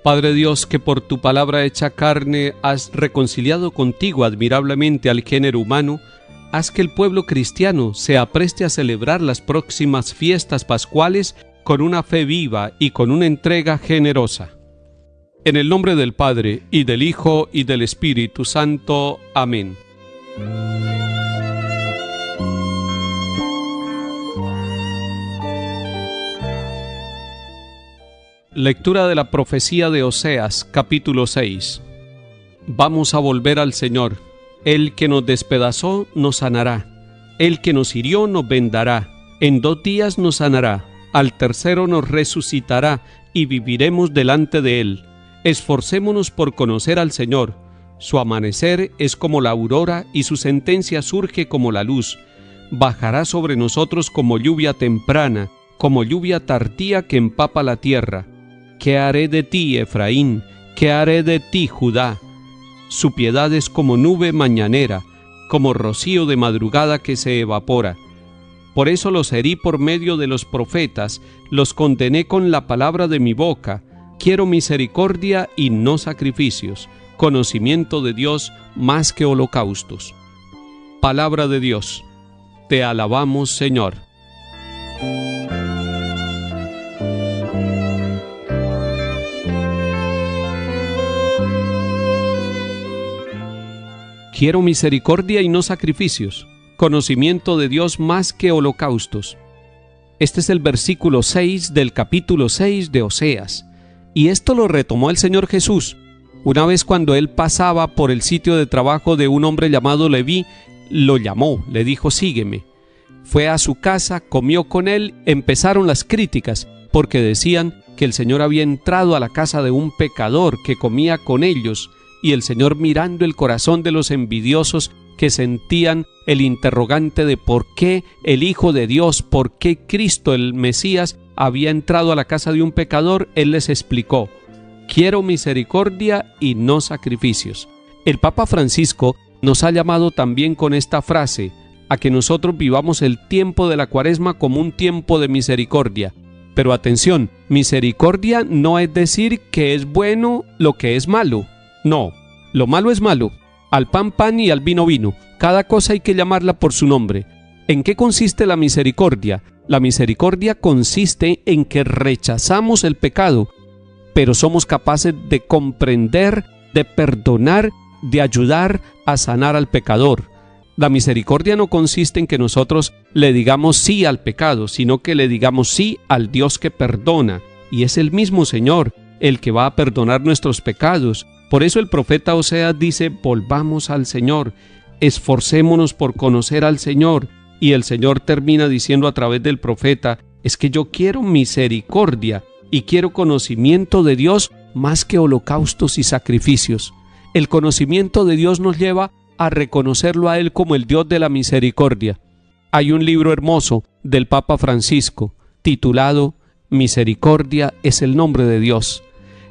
Padre Dios, que por tu palabra hecha carne has reconciliado contigo admirablemente al género humano, haz que el pueblo cristiano se apreste a celebrar las próximas fiestas pascuales con una fe viva y con una entrega generosa. En el nombre del Padre, y del Hijo, y del Espíritu Santo. Amén. Lectura de la profecía de Oseas, capítulo 6. Vamos a volver al Señor. El que nos despedazó nos sanará. El que nos hirió nos vendará. En 2 días nos sanará. Al tercero nos resucitará y viviremos delante de Él. Esforcémonos por conocer al Señor. Su amanecer es como la aurora y su sentencia surge como la luz. Bajará sobre nosotros como lluvia temprana, como lluvia tardía que empapa la tierra. ¿Qué haré de ti, Efraín? ¿Qué haré de ti, Judá? Su piedad es como nube mañanera, como rocío de madrugada que se evapora. Por eso los herí por medio de los profetas, los condené con la palabra de mi boca. Quiero misericordia y no sacrificios, conocimiento de Dios más que holocaustos. Palabra de Dios. Te alabamos, Señor. Quiero misericordia y no sacrificios, conocimiento de Dios más que holocaustos. Este es el versículo 6 del capítulo 6 de Oseas, y esto lo retomó el Señor Jesús. Una vez cuando Él pasaba por el sitio de trabajo de un hombre llamado Leví, lo llamó, le dijo: sígueme. Fue a su casa, comió con él, empezaron las críticas, porque decían que el Señor había entrado a la casa de un pecador que comía con ellos, y el Señor, mirando el corazón de los envidiosos que sentían el interrogante de por qué el Hijo de Dios, por qué Cristo el Mesías había entrado a la casa de un pecador, Él les explicó: quiero misericordia y no sacrificios. El Papa Francisco nos ha llamado también con esta frase a que nosotros vivamos el tiempo de la Cuaresma como un tiempo de misericordia. Pero atención, misericordia no es decir que es bueno lo que es malo. No, lo malo es malo, al pan pan y al vino vino, cada cosa hay que llamarla por su nombre. ¿En qué consiste la misericordia? La misericordia consiste en que rechazamos el pecado, pero somos capaces de comprender, de perdonar, de ayudar a sanar al pecador. La misericordia no consiste en que nosotros le digamos sí al pecado, sino que le digamos sí al Dios que perdona, y es el mismo Señor el que va a perdonar nuestros pecados. Por eso el profeta Oseas dice: volvamos al Señor, esforcémonos por conocer al Señor. Y el Señor termina diciendo a través del profeta: es que yo quiero misericordia y quiero conocimiento de Dios más que holocaustos y sacrificios. El conocimiento de Dios nos lleva a reconocerlo a Él como el Dios de la misericordia. Hay un libro hermoso del Papa Francisco titulado Misericordia es el nombre de Dios.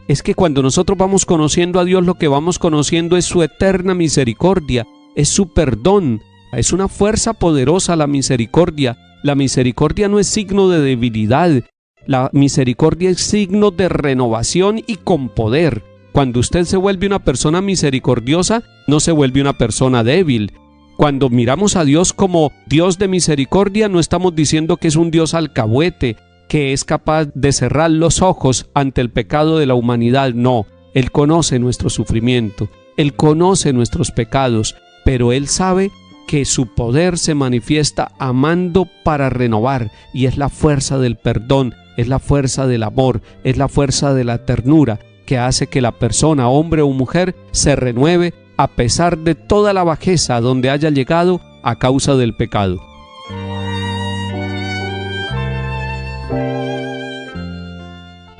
Es que cuando nosotros vamos conociendo a Dios, lo que vamos conociendo es su eterna misericordia, es su perdón, es una fuerza poderosa la misericordia. La misericordia no es signo de debilidad, la misericordia es signo de renovación y con poder. Cuando usted se vuelve una persona misericordiosa, no se vuelve una persona débil. Cuando miramos a Dios como Dios de misericordia, no estamos diciendo que es un Dios alcahuete, que es capaz de cerrar los ojos ante el pecado de la humanidad. No, Él conoce nuestro sufrimiento, Él conoce nuestros pecados, pero Él sabe que su poder se manifiesta amando para renovar, y es la fuerza del perdón, es la fuerza del amor, es la fuerza de la ternura, que hace que la persona, hombre o mujer, se renueve a pesar de toda la bajeza donde haya llegado a causa del pecado.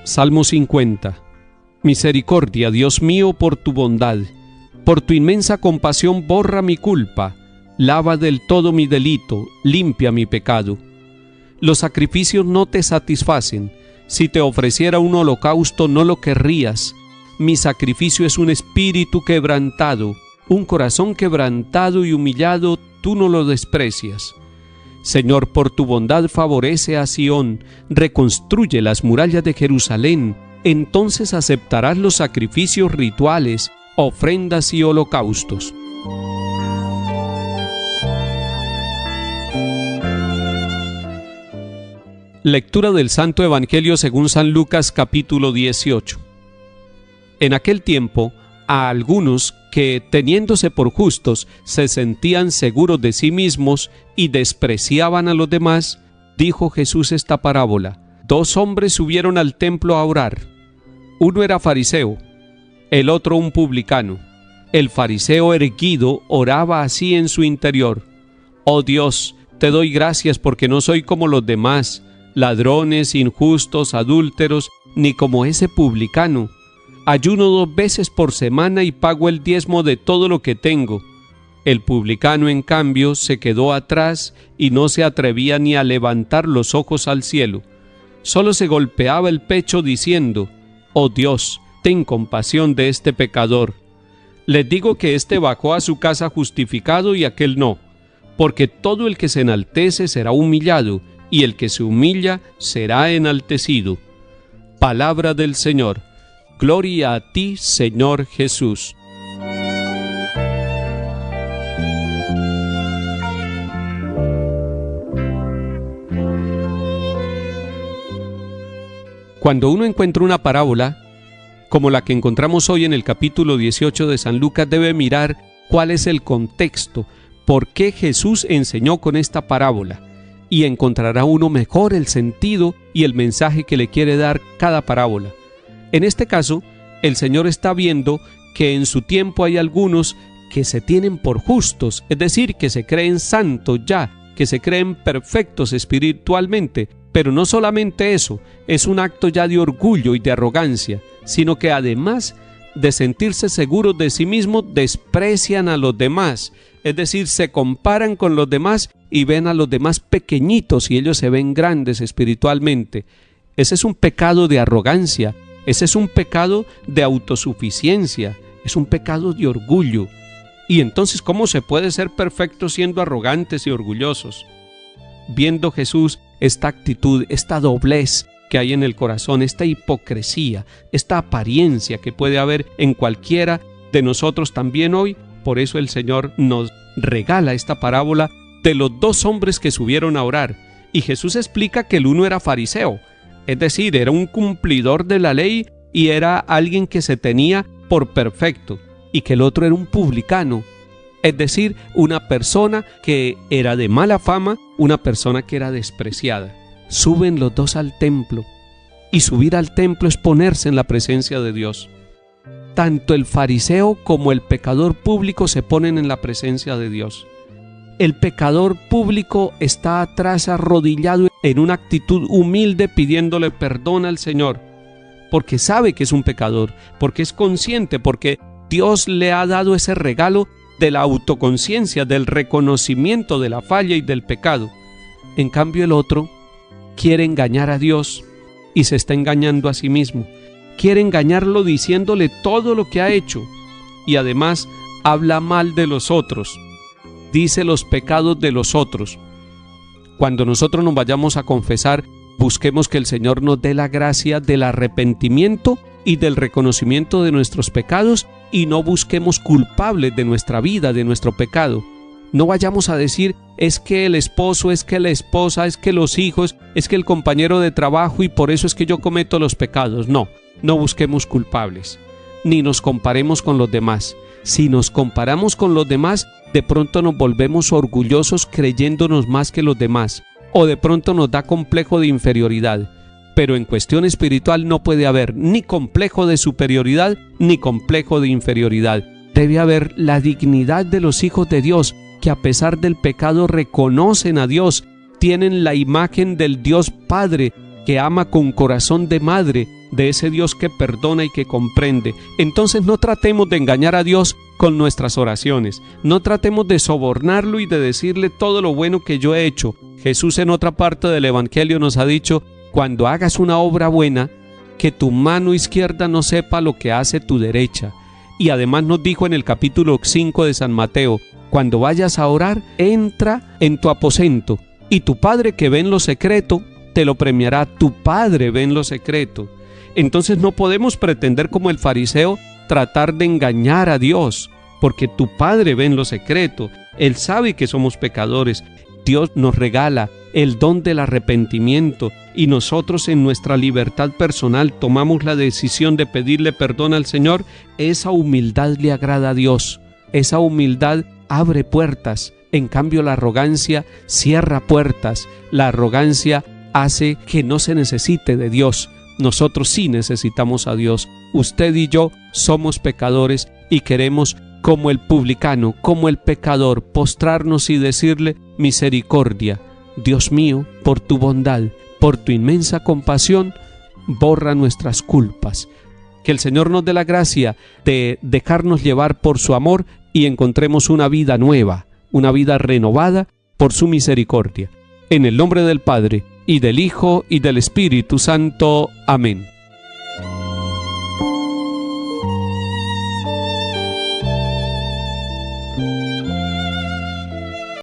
Salmo 50. Misericordia, Dios mío, por tu bondad. Por tu inmensa compasión borra mi culpa. Lava del todo mi delito, limpia mi pecado. Los sacrificios no te satisfacen. Si te ofreciera un holocausto no lo querrías. Mi sacrificio es un espíritu quebrantado, un corazón quebrantado y humillado, tú no lo desprecias. Señor, por tu bondad favorece a Sión, reconstruye las murallas de Jerusalén, entonces aceptarás los sacrificios rituales, ofrendas y holocaustos. Lectura del Santo Evangelio según San Lucas capítulo 18. En aquel tiempo, a algunos que, teniéndose por justos, se sentían seguros de sí mismos y despreciaban a los demás, dijo Jesús esta parábola. 2 hombres subieron al templo a orar. Uno era fariseo, el otro un publicano. El fariseo erguido oraba así en su interior: Oh Dios, te doy gracias porque no soy como los demás, ladrones, injustos, adúlteros, ni como ese publicano. Ayuno 2 veces por semana y pago el diezmo de todo lo que tengo. El publicano, en cambio, se quedó atrás y no se atrevía ni a levantar los ojos al cielo. Solo se golpeaba el pecho diciendo: Oh Dios, ten compasión de este pecador. Les digo que éste bajó a su casa justificado y aquel no, porque todo el que se enaltece será humillado, y el que se humilla será enaltecido. Palabra del Señor. Gloria a ti, Señor Jesús. Cuando uno encuentra una parábola, como la que encontramos hoy en el capítulo 18 de San Lucas, debe mirar cuál es el contexto, por qué Jesús enseñó con esta parábola, y encontrará uno mejor el sentido y el mensaje que le quiere dar cada parábola. En este caso, el Señor está viendo que en su tiempo hay algunos que se tienen por justos, es decir, que se creen santos ya, que se creen perfectos espiritualmente, pero no solamente eso, es un acto ya de orgullo y de arrogancia, sino que además de sentirse seguros de sí mismos, desprecian a los demás, es decir, se comparan con los demás y ven a los demás pequeñitos y ellos se ven grandes espiritualmente. Ese es un pecado de arrogancia, ese es un pecado de autosuficiencia, es un pecado de orgullo. Y entonces, ¿cómo se puede ser perfecto siendo arrogantes y orgullosos? Viendo Jesús esta actitud, esta doblez que hay en el corazón, esta hipocresía, esta apariencia que puede haber en cualquiera de nosotros también hoy, por eso el Señor nos regala esta parábola de los 2 hombres que subieron a orar. Y Jesús explica que el uno era fariseo, es decir, era un cumplidor de la ley y era alguien que se tenía por perfecto, y que el otro era un publicano, es decir, una persona que era de mala fama, una persona que era despreciada. Suben los 2 al templo, y subir al templo es ponerse en la presencia de Dios. Tanto el fariseo como el pecador público se ponen en la presencia de Dios. El pecador público está atrás arrodillado en una actitud humilde pidiéndole perdón al Señor, porque sabe que es un pecador, porque es consciente, porque Dios le ha dado ese regalo de la autoconciencia, del reconocimiento de la falla y del pecado. En cambio, el otro quiere engañar a Dios y se está engañando a sí mismo. Quiere engañarlo diciéndole todo lo que ha hecho y además habla mal de los otros, dice los pecados de los otros. Cuando nosotros nos vayamos a confesar, busquemos que el Señor nos dé la gracia del arrepentimiento y del reconocimiento de nuestros pecados, y no busquemos culpables de nuestra vida, de nuestro pecado. No vayamos a decir: es que el esposo, es que la esposa, es que los hijos, es que el compañero de trabajo, y por eso es que yo cometo los pecados. No busquemos culpables, ni nos comparemos con los demás. Si nos comparamos con los demás, de pronto nos volvemos orgullosos creyéndonos más que los demás, o de pronto nos da complejo de inferioridad. Pero en cuestión espiritual no puede haber ni complejo de superioridad ni complejo de inferioridad. Debe haber la dignidad de los hijos de Dios, que a pesar del pecado reconocen a Dios, tienen la imagen del Dios Padre, que ama con corazón de madre, de ese Dios que perdona y que comprende. Entonces no tratemos de engañar a Dios con nuestras oraciones, no tratemos de sobornarlo y de decirle todo lo bueno que yo he hecho. Jesús en otra parte del Evangelio nos ha dicho: cuando hagas una obra buena, que tu mano izquierda no sepa lo que hace tu derecha. Y además nos dijo en el capítulo 5 de San Mateo: cuando vayas a orar, entra en tu aposento, y tu Padre que ve en lo secreto, te lo premiará. Tu Padre ve en lo secreto. entonces no podemos pretender como el fariseo tratar de engañar a Dios, porque tu Padre ve en lo secreto, Él sabe que somos pecadores. Dios nos regala el don del arrepentimiento y nosotros en nuestra libertad personal tomamos la decisión de pedirle perdón al Señor. Esa humildad le agrada a Dios, esa humildad abre puertas. En cambio, la arrogancia cierra puertas, la arrogancia hace que no se necesite de Dios. Nosotros sí necesitamos a Dios. Usted y yo somos pecadores y queremos, como el publicano, como el pecador, postrarnos y decirle: misericordia, Dios mío, por tu bondad, por tu inmensa compasión, borra nuestras culpas. Que el Señor nos dé la gracia de dejarnos llevar por su amor y encontremos una vida nueva, una vida renovada por su misericordia. En el nombre del Padre, y del Hijo, y del Espíritu Santo. Amén.